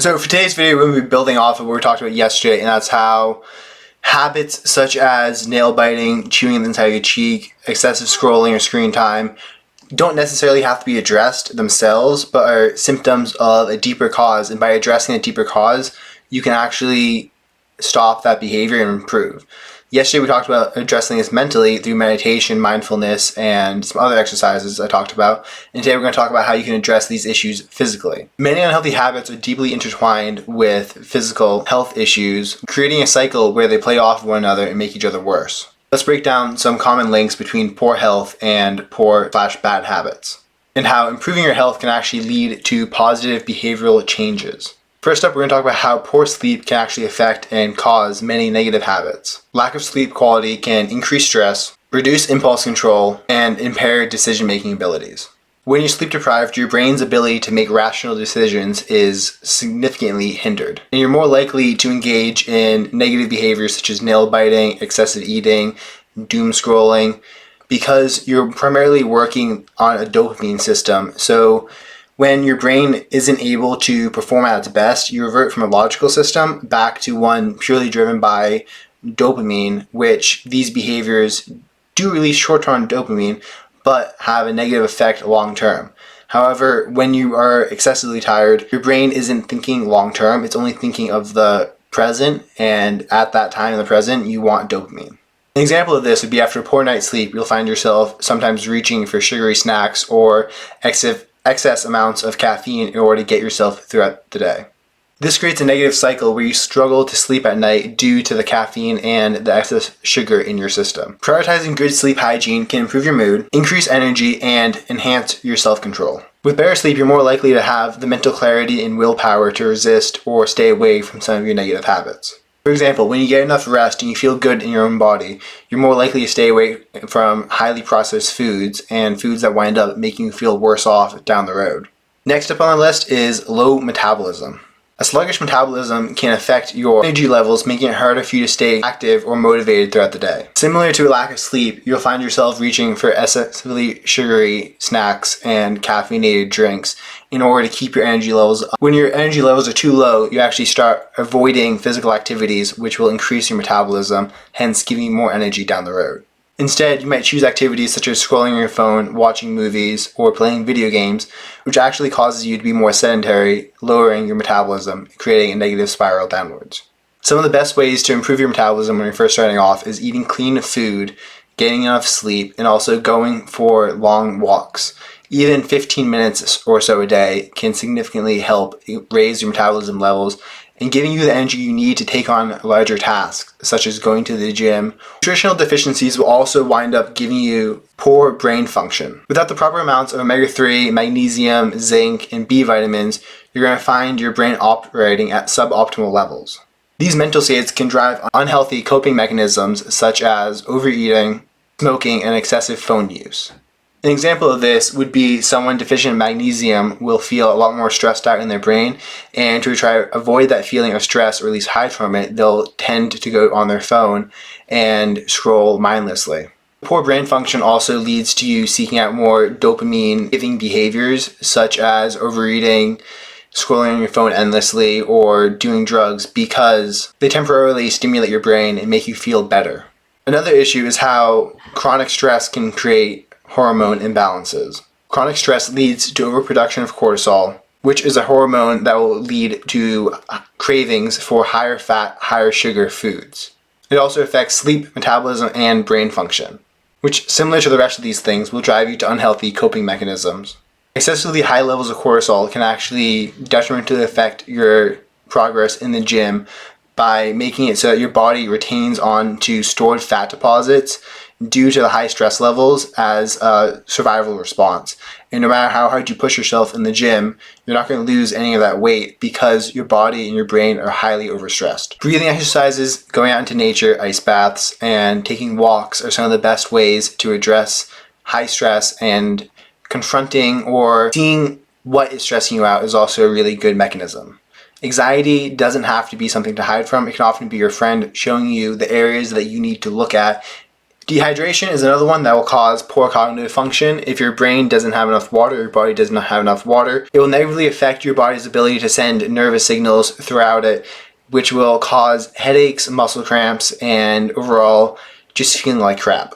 So for today's video, we're going to be building off of what we talked about yesterday, and that's how habits such as nail biting, chewing the inside of your cheek, excessive scrolling or screen time don't necessarily have to be addressed themselves, but are symptoms of a deeper cause. And by addressing a deeper cause, you can actually stop that behavior and improve. Yesterday we talked about addressing this mentally through meditation, mindfulness, and some other exercises I talked about. And today we're going to talk about how you can address these issues physically. Many unhealthy habits are deeply intertwined with physical health issues, creating a cycle where they play off one another and make each other worse. Let's break down some common links between poor health and poor/bad habits, and how improving your health can actually lead to positive behavioral changes. First up, we're going to talk about how poor sleep can actually affect and cause many negative habits. Lack of sleep quality can increase stress, reduce impulse control, and impair decision-making abilities. When you're sleep deprived, your brain's ability to make rational decisions is significantly hindered, and you're more likely to engage in negative behaviors such as nail biting, excessive eating, doom scrolling, because you're primarily working on a dopamine system. So when your brain isn't able to perform at its best, you revert from a logical system back to one purely driven by dopamine, which these behaviors do release short-term dopamine, but have a negative effect long-term. However, when you are excessively tired, your brain isn't thinking long-term, it's only thinking of the present, and at that time in the present, you want dopamine. An example of this would be after a poor night's sleep, you'll find yourself sometimes reaching for sugary snacks or excess amounts of caffeine in order to get yourself throughout the day. This creates a negative cycle where you struggle to sleep at night due to the caffeine and the excess sugar in your system. Prioritizing good sleep hygiene can improve your mood, increase energy, and enhance your self-control. With better sleep, you're more likely to have the mental clarity and willpower to resist or stay away from some of your negative habits. For example, when you get enough rest and you feel good in your own body, you're more likely to stay away from highly processed foods and foods that wind up making you feel worse off down the road. Next up on the list is low metabolism. A sluggish metabolism can affect your energy levels, making it harder for you to stay active or motivated throughout the day. Similar to a lack of sleep, you'll find yourself reaching for excessively sugary snacks and caffeinated drinks in order to keep your energy levels up. When your energy levels are too low, you actually start avoiding physical activities, which will increase your metabolism, hence giving you more energy down the road. Instead, you might choose activities such as scrolling on your phone, watching movies, or playing video games, which actually causes you to be more sedentary, lowering your metabolism, creating a negative spiral downwards. Some of the best ways to improve your metabolism when you're first starting off is eating clean food, getting enough sleep, and also going for long walks. Even 15 minutes or so a day can significantly help raise your metabolism levels and giving you the energy you need to take on larger tasks, such as going to the gym. Nutritional deficiencies will also wind up giving you poor brain function. Without the proper amounts of omega-3, magnesium, zinc, and B vitamins, you're going to find your brain operating at suboptimal levels. These mental states can drive unhealthy coping mechanisms such as overeating, smoking, and excessive phone use. An example of this would be someone deficient in magnesium will feel a lot more stressed out in their brain, and to try to avoid that feeling of stress or at least hide from it, they'll tend to go on their phone and scroll mindlessly. Poor brain function also leads to you seeking out more dopamine-giving behaviors such as overeating, scrolling on your phone endlessly, or doing drugs because they temporarily stimulate your brain and make you feel better. Another issue is how chronic stress can create hormone imbalances. Chronic stress leads to overproduction of cortisol, which is a hormone that will lead to cravings for higher fat, higher sugar foods. It also affects sleep, metabolism, and brain function, which, similar to the rest of these things, will drive you to unhealthy coping mechanisms. Excessively high levels of cortisol can actually detrimentally affect your progress in the gym by making it so that your body retains onto stored fat deposits due to the high stress levels as a survival response. And no matter how hard you push yourself in the gym, you're not going to lose any of that weight because your body and your brain are highly overstressed. Breathing exercises, going out into nature, ice baths, and taking walks are some of the best ways to address high stress, and confronting or seeing what is stressing you out is also a really good mechanism. Anxiety doesn't have to be something to hide from. It can often be your friend showing you the areas that you need to look at Dehydration is another one that will cause poor cognitive function. If your brain doesn't have enough water, your body does not have enough water, it will negatively affect your body's ability to send nervous signals throughout it, which will cause headaches, muscle cramps, and overall just feeling like crap.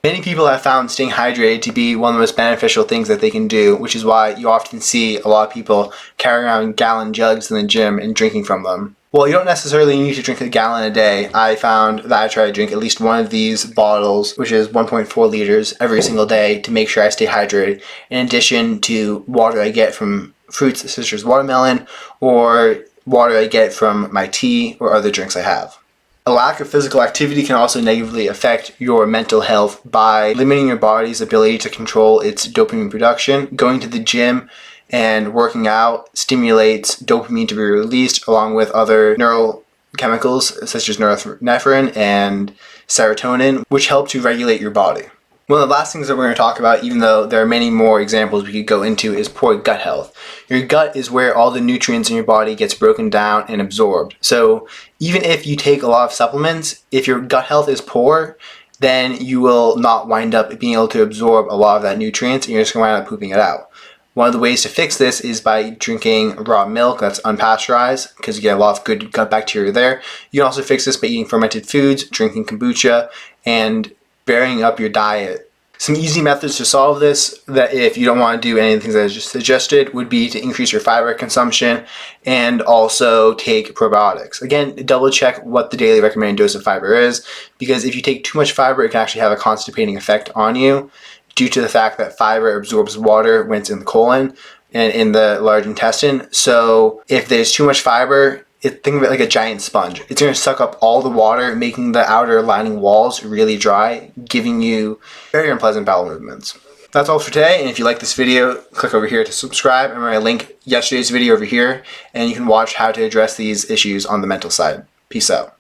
Many people have found staying hydrated to be one of the most beneficial things that they can do, which is why you often see a lot of people carrying around gallon jugs in the gym and drinking from them. Well, you don't necessarily need to drink a gallon a day. I found that I try to drink at least one of these bottles, which is 1.4 liters, every single day to make sure I stay hydrated, in addition to water I get from fruits such as watermelon or water I get from my tea or other drinks I have. A lack of physical activity can also negatively affect your mental health by limiting your body's ability to control its dopamine production. Going to the gym and working out stimulates dopamine to be released along with other neurochemicals such as norepinephrine and serotonin, which help to regulate your body. One of the last things that we're going to talk about, even though there are many more examples we could go into, is poor gut health. Your gut is where all the nutrients in your body gets broken down and absorbed. So even if you take a lot of supplements, if your gut health is poor, then you will not wind up being able to absorb a lot of that nutrients and you're just going to wind up pooping it out. One of the ways to fix this is by drinking raw milk that's unpasteurized, because you get a lot of good gut bacteria there. You can also fix this by eating fermented foods, drinking kombucha, and varying up your diet. Some easy methods to solve this, that if you don't want to do any of the things that I just suggested, would be to increase your fiber consumption and also take probiotics. Again, double check what the daily recommended dose of fiber is, because if you take too much fiber, it can actually have a constipating effect on you due to the fact that fiber absorbs water when it's in the colon and in the large intestine. So if there's too much fiber, think of it like a giant sponge. It's going to suck up all the water, making the outer lining walls really dry, giving you very unpleasant bowel movements. That's all for today, and if you like this video, click over here to subscribe. I'm going to link yesterday's video over here, and you can watch how to address these issues on the mental side. Peace out.